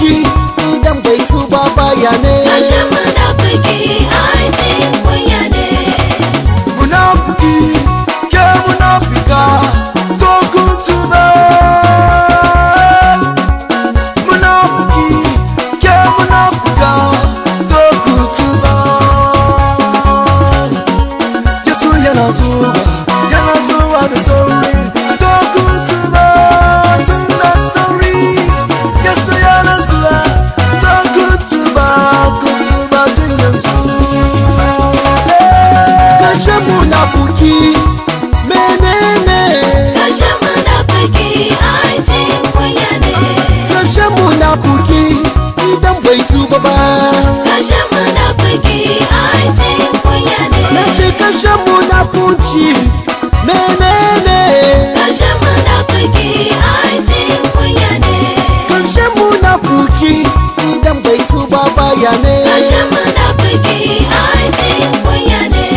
munafuki idan bai tuba baya ne. Ƙarshen munafiki aikin kunya ne. Munafuki ke munafika so ku tuba. Munafuki ke munafika so ku tuba. Yesu yana zuwa da sauri so ku tuba tun da sauri. Yesu yana zuwa so ku tuba tun yanzu. Ƙarshen munafuki menene? Ƙarshen munafiki aikin kunya ne. Ƙarshen munafuki idan bai tuba ba. Ƙarshen munafiki aikin kunya ne. Nace ƙarshen munafunci menene? Ƙarshen munafiki aikin kunya ne. Ƙarshen munafuki idan bai tuba baya ne. Ƙarshen munafiki aikin kunya ne.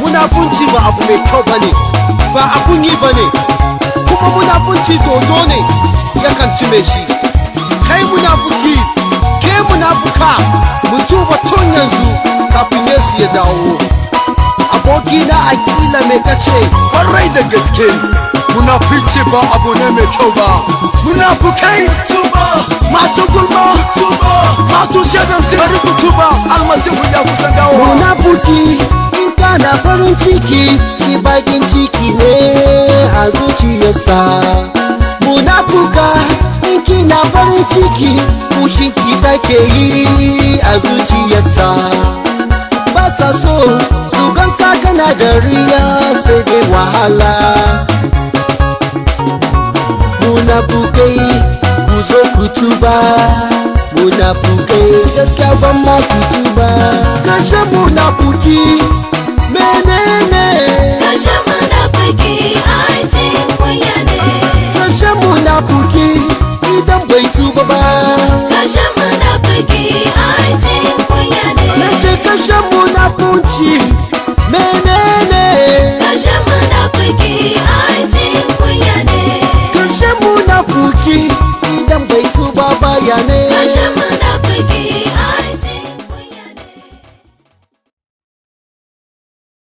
Munafunci ba abu mai kyau bane, ba abun yi bane, kuma munafunci dodo ne yakan ci mai shi. Kai munafuki, ke munafuka, mu tuba tun yanzu kafin Yesu ya dawo. Abokina Akila mai kace kwarai da gaske munafici ba abu ne mai kyau ba. Munafukai tuba, masu gulma tuba, masu shaɗan zai tuba, almasihu ya kusan dawo. Munafuki kana farin ciki shi bakin ciki ne a zuciyarsa. Munafuka in kina farin ciki kushin ki take yi a zuciyarta. Ba sa so su ganka kana da riya sai dai wahala. Munafukai ku zo ku tuba, munafukai gaskiya ban ma ku tuba. Ƙarshen munafuki menene? Ƙarshen